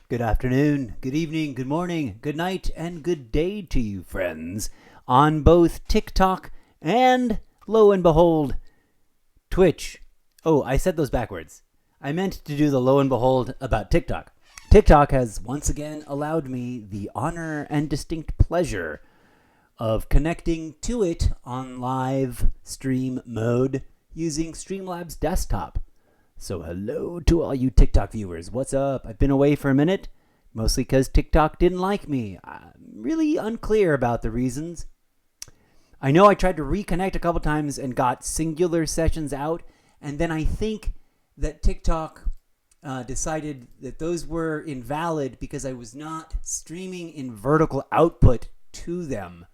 Good afternoon, good evening, good morning, good night, and good day to you, friends, on both TikTok and, lo and behold, Twitch. Oh, I said those backwards. I meant to do the lo and behold about TikTok. TikTok has once again allowed me the honor and distinct pleasure of connecting to it on live stream mode using Streamlabs desktop. So hello to all you TikTok viewers. What's up? I've been away for a minute, mostly because TikTok didn't like me. I'm really unclear about the reasons. I know I tried to reconnect a couple times and got singular sessions out, and then I think that TikTok decided that those were invalid because I was not streaming in vertical output to them.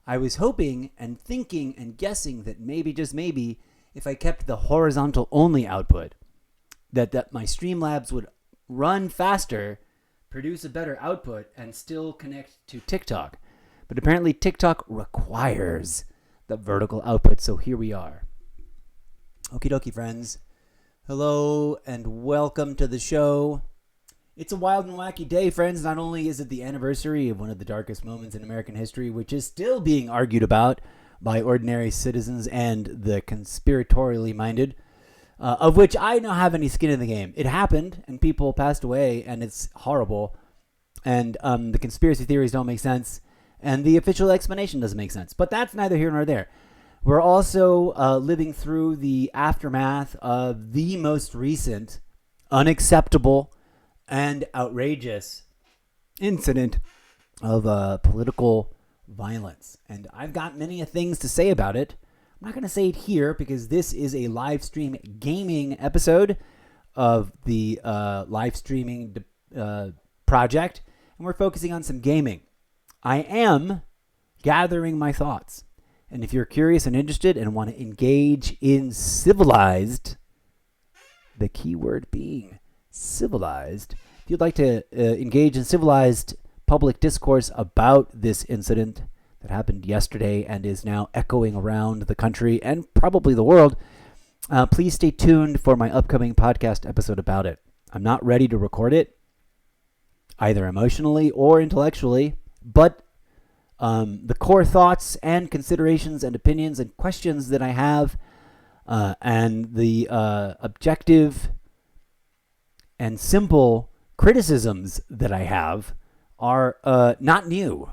I was hoping and thinking and guessing that maybe, just maybe, if I kept the horizontal only output, that my Streamlabs would run faster, produce a better output, and still connect to TikTok. But apparently TikTok requires the vertical output, so here we are. Okie dokie, friends. Hello and welcome to the show. It's a wild and wacky day, friends. Not only is it the anniversary of one of the darkest moments in American history, which is still being argued about by ordinary citizens and the conspiratorially minded, of which I don't have any skin in the game. It happened, and people passed away, and it's horrible. And the conspiracy theories don't make sense, and the official explanation doesn't make sense. But that's neither here nor there. We're also living through the aftermath of the most recent, unacceptable, and outrageous incident of political violence. And I've got many things to say about it. I'm not going to say it here because this is a live stream gaming episode of the live streaming project, and we're focusing on some gaming. I am gathering my thoughts, and if you're curious and interested and want to engage in civilized, the key word being civilized, if you'd like to engage in civilized public discourse about this incident that happened yesterday and is now echoing around the country and probably the world, please stay tuned for my upcoming podcast episode about it. I'm not ready to record it, either emotionally or intellectually, but the core thoughts and considerations and opinions and questions that I have and the objective and simple criticisms that I have are not new.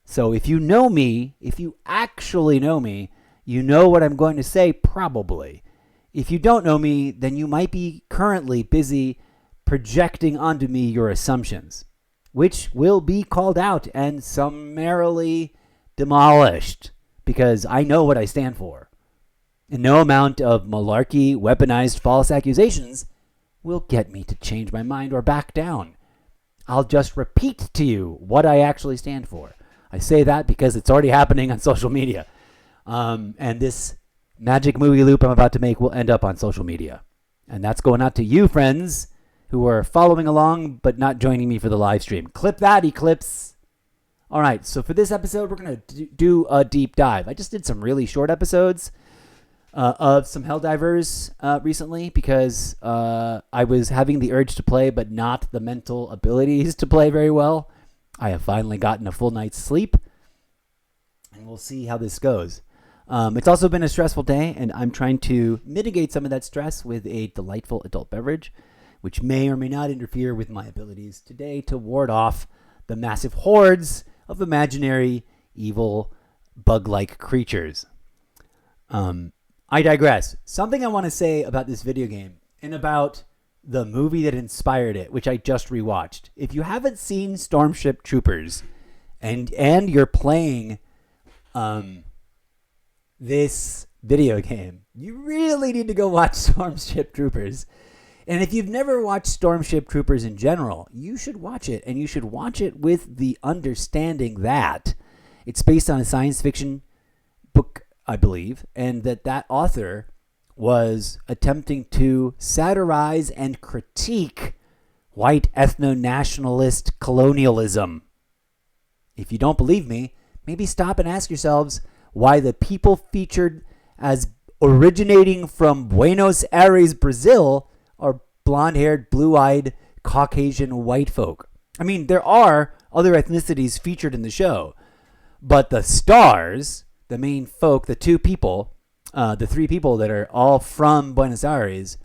So if you know me, if you actually know me, you know what I'm going to say probably. If you don't know me, then you might be currently busy projecting onto me your assumptions, which will be called out and summarily demolished because I know what I stand for. And no amount of malarkey, weaponized false accusations will get me to change my mind or back down. I'll just repeat to you what I actually stand for. I say that because it's already happening on social media. And this magic movie loop I'm about to make will end up on social media. And that's going out to you, friends, who are following along but not joining me for the live stream. Clip that, Eclipse. All right, so for this episode, we're going to do a deep dive. I just did some really short episodes of some Helldivers recently because I was having the urge to play but not the mental abilities to play very well. I have finally gotten a full night's sleep, and we'll see how this goes. It's also been a stressful day, and I'm trying to mitigate some of that stress with a delightful adult beverage, which may or may not interfere with my abilities today to ward off the massive hordes of imaginary, evil, bug-like creatures. I digress. Something I want to say about this video game and about the movie that inspired it, which I just rewatched. If you haven't seen Starship Troopers and you're playing this video game, you really need to go watch Starship Troopers. And if you've never watched Starship Troopers in general, you should watch it, and you should watch it with the understanding that it's based on a science fiction book, I believe, and that author was attempting to satirize and critique white ethno-nationalist colonialism. If you don't believe me, maybe stop and ask yourselves why the people featured as originating from Buenos Aires, Brazil, are blonde-haired, blue-eyed, Caucasian white folk. I mean, there are other ethnicities featured in the show, but the stars, the main folk, the three people that are all from Buenos Aires,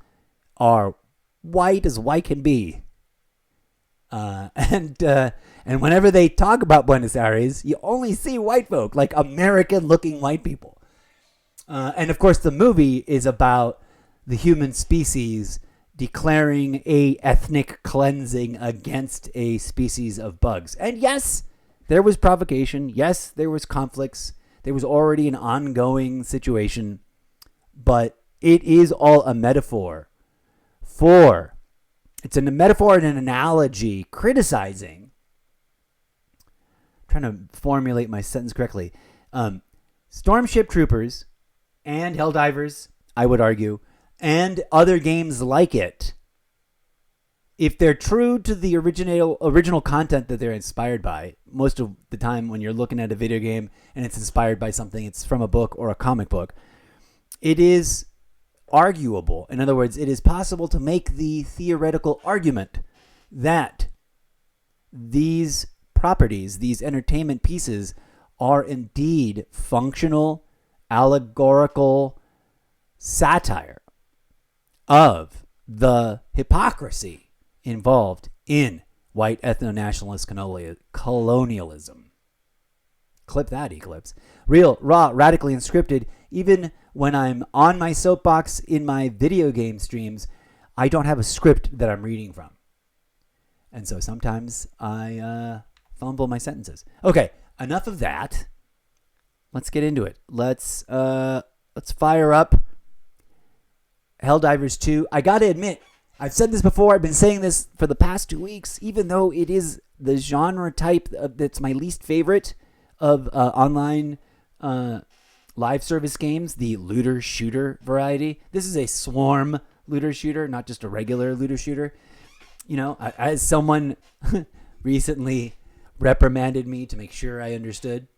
are white as white can be. And whenever they talk about Buenos Aires, you only see white folk, like American-looking white people. And of course, the movie is about the human species declaring a ethnic cleansing against a species of bugs. And yes, there was provocation. Yes, there was conflicts. There was already an ongoing situation. But it is all a metaphor for... It's a metaphor and an analogy criticizing... I'm trying to formulate my sentence correctly. Stormship Troopers and Helldivers, I would argue, and other games like it, if they're true to the original content that they're inspired by, most of the time when you're looking at a video game and it's inspired by something, it's from a book or a comic book, it is arguable. In other words, it is possible to make the theoretical argument that these properties, these entertainment pieces, are indeed functional, allegorical satire of the hypocrisy involved in white ethno-nationalist colonialism. Clip that, Eclipse. Real, raw, radically unscripted. Even when I'm on my soapbox in my video game streams, I don't have a script that I'm reading from. And so sometimes I fumble my sentences. Okay, enough of that. Let's get into it. Let's fire up Helldivers 2. I got to admit, I've said this before. I've been saying this for the past 2 weeks, even though it is the genre type that's my least favorite of online live service games, the looter shooter variety. This is a swarm looter shooter, not just a regular looter shooter. You know, as someone recently reprimanded me to make sure I understood.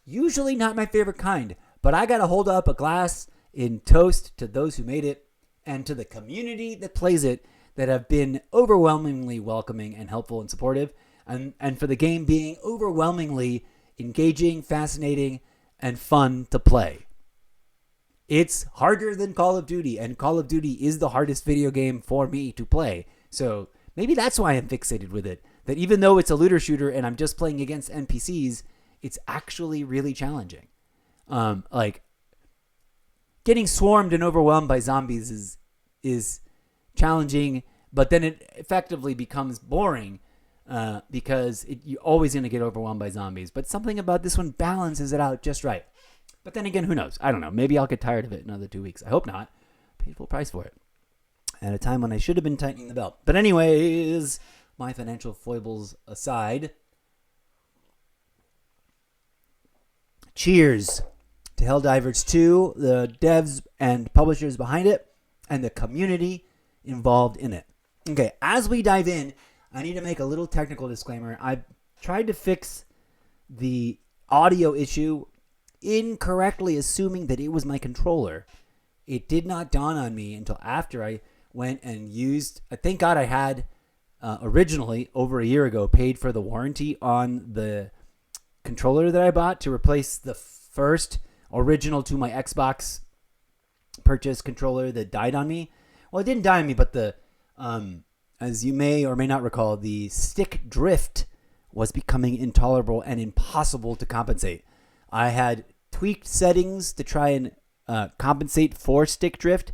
Usually not my favorite kind, but I got to hold up a glass in toast to those who made it and to the community that plays it that have been overwhelmingly welcoming and helpful and supportive, and for the game being overwhelmingly engaging, fascinating, and fun to play. It's harder than Call of Duty, and Call of Duty is the hardest video game for me to play. So maybe that's why I'm fixated with it, that even though it's a looter shooter and I'm just playing against NPCs, it's actually really challenging. Like getting swarmed and overwhelmed by zombies is challenging, but then it effectively becomes boring because you're always going to get overwhelmed by zombies. But something about this one balances it out just right. But then again, who knows? I don't know. Maybe I'll get tired of it in another 2 weeks. I hope not. Paid full price for it at a time when I should have been tightening the belt. But anyways, my financial foibles aside, cheers to Helldivers 2, the devs and publishers behind it, and the community involved in it. Okay, as we dive in, I need to make a little technical disclaimer. I tried to fix the audio issue incorrectly, assuming that it was my controller. It did not dawn on me until after I went and used... Thank God I had originally, over a year ago, paid for the warranty on the controller that I bought to replace the first original to my Xbox purchase controller that died on me. Well, it didn't die on me, but the as you may or may not recall, the stick drift was becoming intolerable and impossible to compensate. I had tweaked settings to try and compensate for stick drift.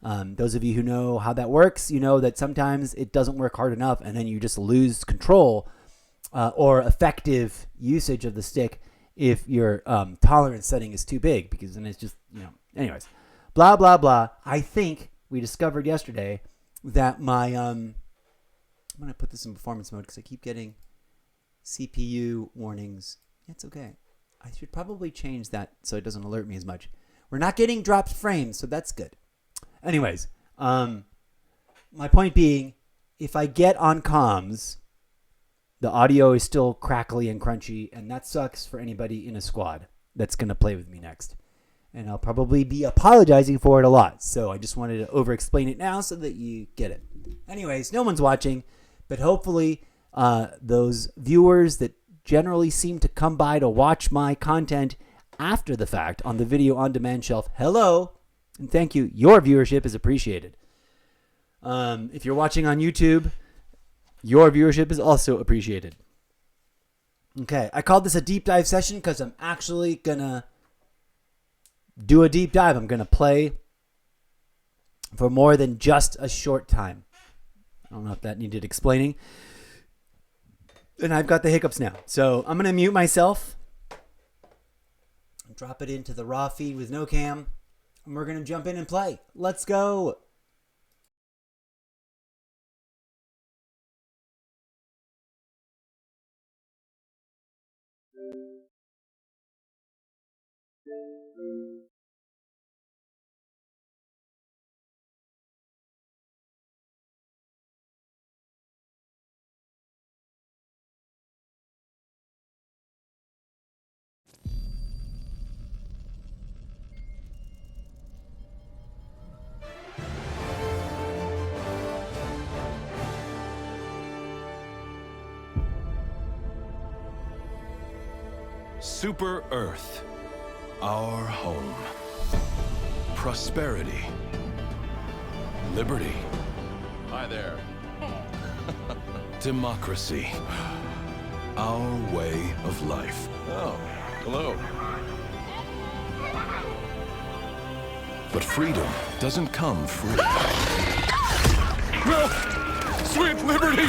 Those of you who know how that works, you know that sometimes it doesn't work hard enough and then you just lose control or effective usage of the stick if your tolerance setting is too big, because then it's just, anyways, blah, blah, blah. I think we discovered yesterday that my, I'm going to put this in performance mode because I keep getting CPU warnings. It's okay. I should probably change that so it doesn't alert me as much. We're not getting dropped frames, so that's good. Anyways, my point being, if I get on comms, the audio is still crackly and crunchy, and that sucks for anybody in a squad that's going to play with me next. And I'll probably be apologizing for it a lot. So I just wanted to over-explain it now so that you get it. Anyways, no one's watching. But hopefully those viewers that generally seem to come by to watch my content after the fact on the video on demand shelf, hello, and thank you. Your viewership is appreciated. If you're watching on YouTube, your viewership is also appreciated. Okay, I called this a deep dive session because I'm actually going to do a deep dive. I'm going to play for more than just a short time. I don't know if that needed explaining. And I've got the hiccups now. So I'm going to mute myself. Drop it into the raw feed with no cam. And we're going to jump in and play. Let's go. Super Earth, our home. Prosperity. Liberty. Hi there. Democracy. Our way of life. Oh, hello. But freedom doesn't come free. No! Sweet liberty!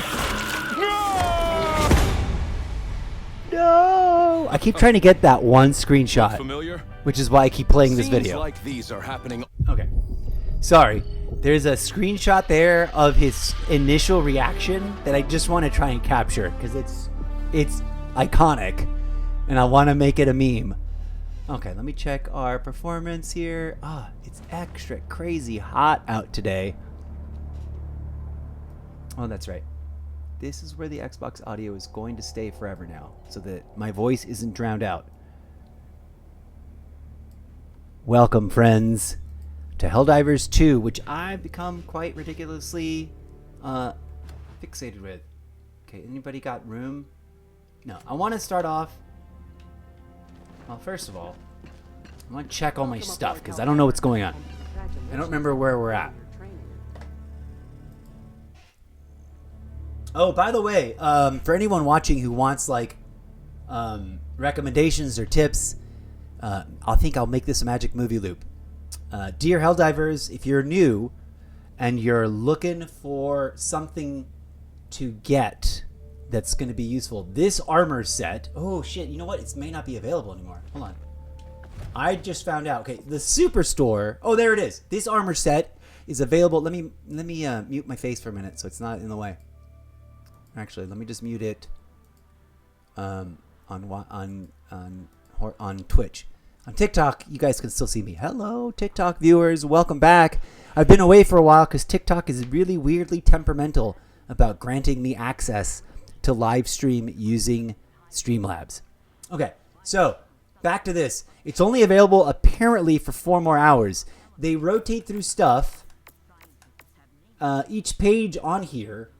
No! No! I keep trying to get that one screenshot, Familiar? which is why I keep playing this Scenes video. like these are happening. Okay. Sorry. There's a screenshot there of his initial reaction that I just want to try and capture because it's iconic and I want to make it a meme. Okay, let me check our performance here. It's extra crazy hot out today. Oh, that's right. This is where the Xbox audio is going to stay forever now so that my voice isn't drowned out. Welcome, friends, to Helldivers 2, which I've become quite ridiculously fixated with. Okay, anybody got room? No, I want to start off. Well, first of all, I want to check all my stuff because I don't know what's going on. I don't remember where we're at. Oh, by the way, for anyone watching who wants like recommendations or tips, I think I'll make this a magic movie loop. Dear Helldivers, if you're new and you're looking for something to get that's going to be useful, this armor set. Oh shit! You know what? It may not be available anymore. Hold on. I just found out. Okay, the Superstore. Oh, there it is. This armor set is available. Let me mute my face for a minute so it's not in the way. Actually, let me just mute it on Twitch. On TikTok, you guys can still see me. Hello, TikTok viewers. Welcome back. I've been away for a while because TikTok is really weirdly temperamental about granting me access to live stream using Streamlabs. Okay, so back to this. It's only available apparently for 4 more hours. They rotate through stuff. Each page on here.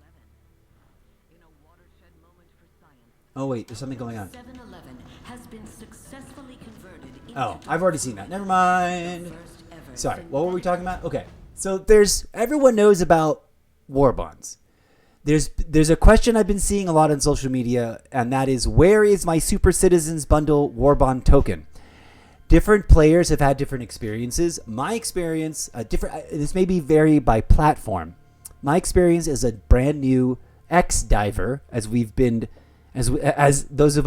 Oh wait, there's something going on. 7-Eleven has been successfully converted into Oh, I've already seen that. Never mind. Sorry, what were we talking about? Okay, so everyone knows about war bonds. There's a question I've been seeing a lot on social media, and that is, where is my Super Citizens Bundle war bond token? Different players have had different experiences. My experience, this may be vary by platform. My experience is a brand new X-Diver, as those of